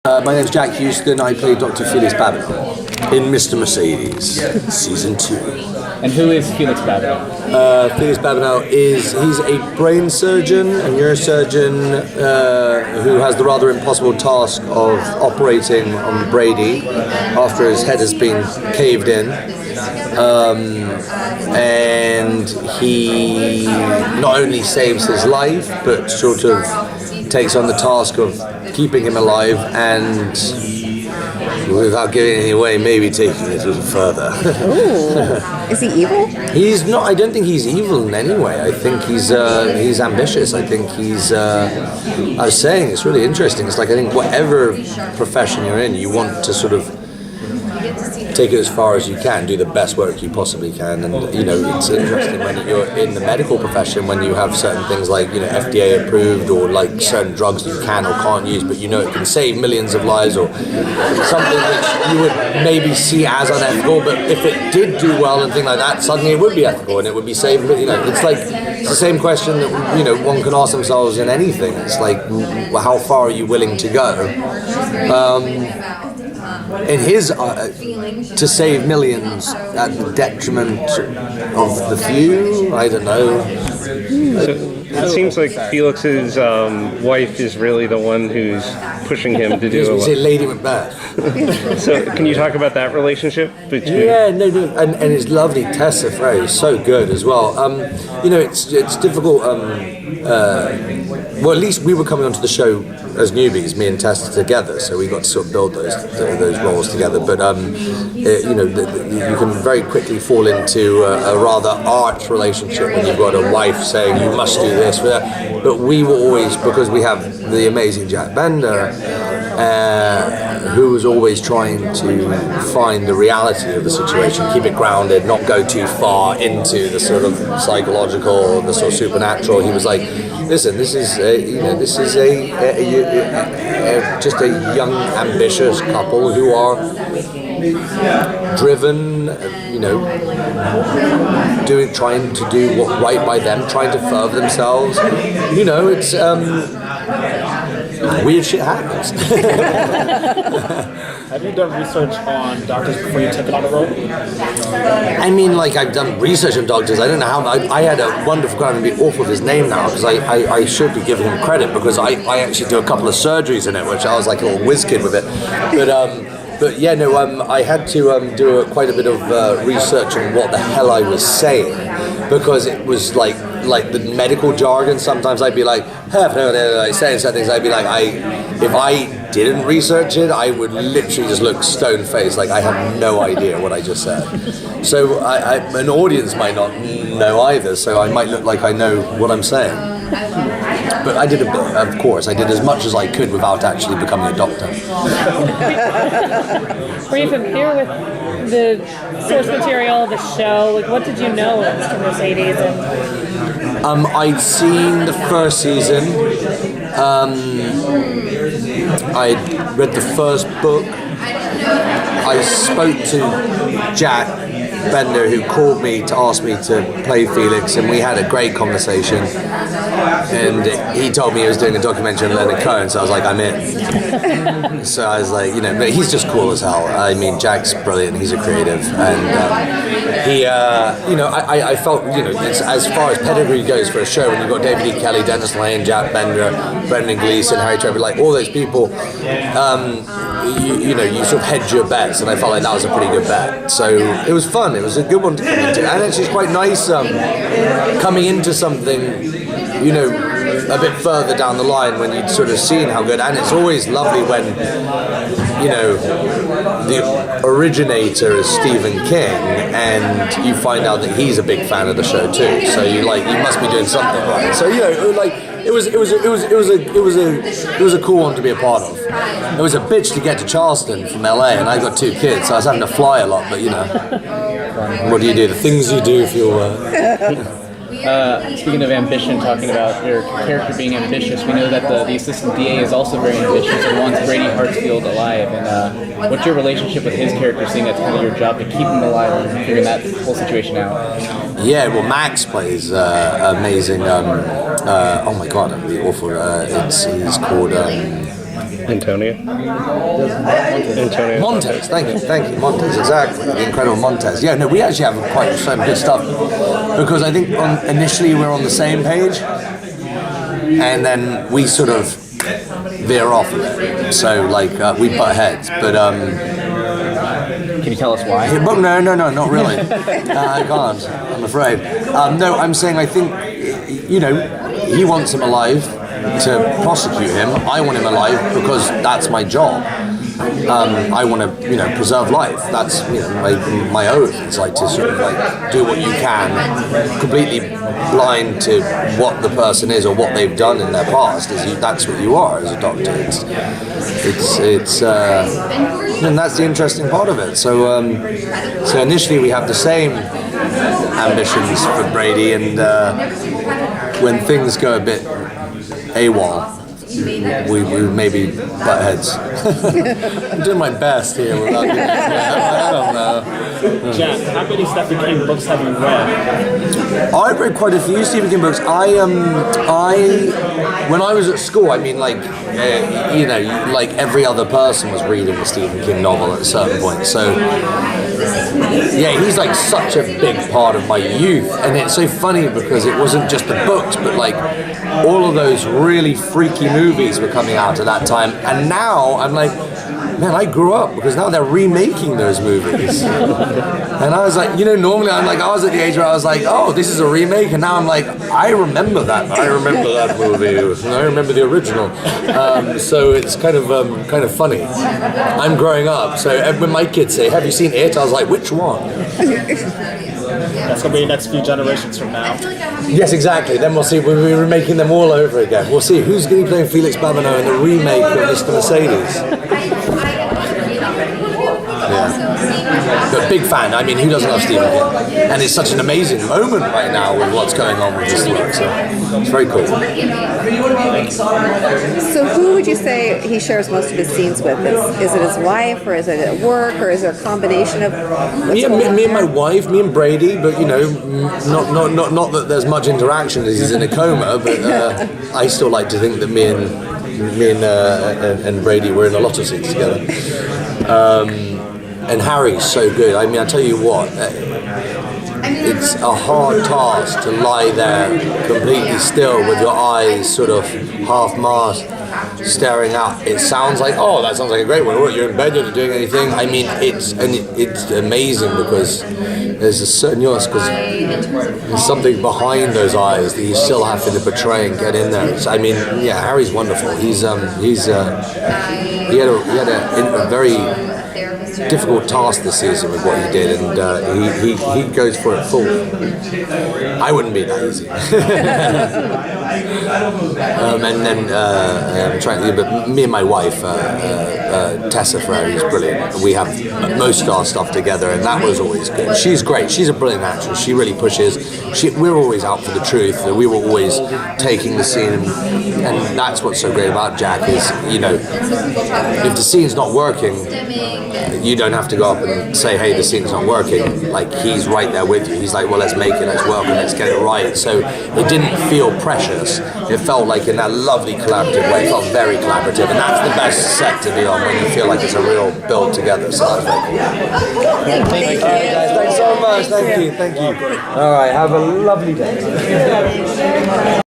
My name's Jack Huston. I play Dr. Felix Babineau in Mr. Mercedes, Season 2. And who is Felix Babineau? Felix Babineau he's a brain surgeon, a neurosurgeon who has the rather impossible task of operating on Brady after his head has been caved in. And he not only saves his life, but sort of takes on the task of keeping him alive and, without giving it away, maybe taking it a little further. Ooh. Is he evil? He's not. I don't think he's evil in any way. I think he's ambitious. I think he's. I was saying it's really interesting. It's like I think whatever profession you're in, you want to sort of take it as far as you can, do the best work you possibly can, and it's interesting when you're in the medical profession when you have certain things like FDA approved or like certain drugs you can or can't use, but it can save millions of lives or something which you would maybe see as unethical, but if it did do well and things like that, suddenly it would be ethical and it would be saved. It's like it's the same question that one can ask themselves in anything. It's like, how far are you willing to go? In his to save millions at the detriment of the few, I don't know. So it seems like Felix's wife is really the one who's pushing him to do a lot. Say Lady Macbeth. So can you talk about that relationship between? Yeah, no, and it's lovely. Tessa Frey is so good as well. It's difficult. Well, at least we were coming onto the show as newbies, me and Tessa together, so we got to sort of build those roles together. But you can very quickly fall into a rather arch relationship when you've got a wife saying you must do this. But we were always, because we have the amazing Jack Bender, who was always trying to find the reality of the situation, keep it grounded, not go too far into the sort of psychological, the sort of supernatural. He was like, listen, this is just a young, ambitious couple who are driven, trying to do what's right by them, trying to further themselves. It's weird shit happens. Have you done research on doctors before you took on the role? I mean, I've done research on doctors. I don't know how. I had a wonderful guy. I'm going to be awful with his name now because I should be giving him credit because I actually do a couple of surgeries in it, which I was like a little whiz kid with it. But yeah, no, I had to do quite a bit of research on what the hell I was saying because it was like the medical jargon. Sometimes I'd be like, saying some things. I'd be like, if I didn't research it, I would literally just look stone faced, like I have no idea what I just said. So an audience might not know either. So I might look like I know what I'm saying. But I did a bit, of course. I did as much as I could without actually becoming a doctor. Were you familiar with the source material, the show? Like, what did you know of Mr. Mercedes? I'd seen the first season. I'd read the first book. I spoke to Jack Bender, who called me to ask me to play Felix, and we had a great conversation. And he told me he was doing a documentary on Leonard Cohen, so I was like, I'm in. So I was like, but he's just cool as hell. I mean, Jack's brilliant. He's a creative, and he, I felt, it's, as far as pedigree goes for a show, when you've got David E. Kelley, Dennis Lane, Jack Bender, Brendan Gleeson, Harry Trevor, like all those people. You sort of hedge your bets, and I felt like that was a pretty good bet. So it was fun. It was a good one to come into, and actually it's quite nice coming into something, a bit further down the line when you'd sort of seen how good. And it's always lovely when, the originator is Stephen King, and you find out that he's a big fan of the show too. So you must be doing something right. So it was a cool one to be a part of. It was a bitch to get to Charleston from LA, and I got 2 kids, so I was having to fly a lot. But what do you do? The things you do for your work. Speaking of ambition, talking about your character being ambitious, we know that the assistant DA is also very ambitious and wants Brady Hartsfield alive. And what's your relationship with his character, seeing that's kind of your job to keep him alive and figuring that whole situation out? Yeah, well, Max plays amazing. Oh my god, that'd be awful. He's called Antonio. Antonio. Montez, thank you, Montez, exactly, the incredible Montez. Yeah, no, we actually have quite some good stuff, because I think initially we're on the same page, and then we sort of veer off a bit, so like we butt heads, but Can you tell us why? but no, not really. I can't, I'm afraid. No, I'm saying I think, you know, he wants him alive to prosecute him. I want him alive because that's my job. I want to, you know, preserve life. That's, you know, my oath. It's like to sort of like do what you can, completely blind to what the person is or what they've done in their past. That's what you are as a doctor. It's and that's the interesting part of it. So initially we have the same ambitions for Brady, and when things go a bit AWOL, we maybe butt heads. I'm doing my best here without I don't know. Jack, how many Stephen King books have you read? I've read quite a few Stephen King books. When I was at school, I mean, like, you know, like every other person was reading a Stephen King novel at a certain point. So, yeah, he's like such a big part of my youth, and it's so funny because it wasn't just the books, but like all of those really freaky movies were coming out at that time, and now I'm like, man, I grew up because now they're remaking those movies. And I was like, you know, normally I was at the age where I was like, oh, this is a remake, and now I'm like, I remember that movie, and I remember the original. So it's kind of funny. I'm growing up, so when my kids say, have you seen it? I was like, which one? That's going to be the next few generations from now. Yes, exactly. Then we'll see. We'll be remaking them all over again. We'll see who's going to be playing Felix Babineau in the remake of Mr. Mercedes. Yeah. But big fan. I mean, who doesn't love Stephen King? And it's such an amazing moment right now with what's going on with this work. So it's very cool. So who would you say he shares most of his scenes with? Is it his wife, or is it at work, or is there a combination of? Me and my wife, me and Brady, but you know, not that there's much interaction as he's in a coma. But I still like to think that me and Brady were in a lot of scenes together. And Harry's so good. I mean, I tell you what, it's a hard task to lie there completely still with your eyes sort of half masked, staring out. It sounds like, oh, that sounds like a great one. What, you're in bed, you're not doing anything. I mean, it's amazing because there's a certain nuance, because there's something behind those eyes that you still have to portray and get in there. I mean, yeah, Harry's wonderful. He had a very difficult task this season with what he did, and he goes for it full. I wouldn't be that easy. And then I'm trying to, but me and my wife, Tessa Ferrer, is brilliant. We have most of our stuff together, and that was always good. She's great. She's a brilliant actress. She really pushes. We're always out for the truth. We were always taking the scene, and that's what's so great about Jack is, you know, if the scene's not working, you don't have to go up and say, hey, the scene's not working. Like, he's right there with you. He's like, well, let's make it, let's work, and let's get it right. So it didn't feel precious. It felt like in that lovely collaborative way. It felt very collaborative, and that's the best set to be on, when you feel like it's a real build together. So that's very cool. Thank you. Guys, thanks so much. Thank you. All right, have a lovely day.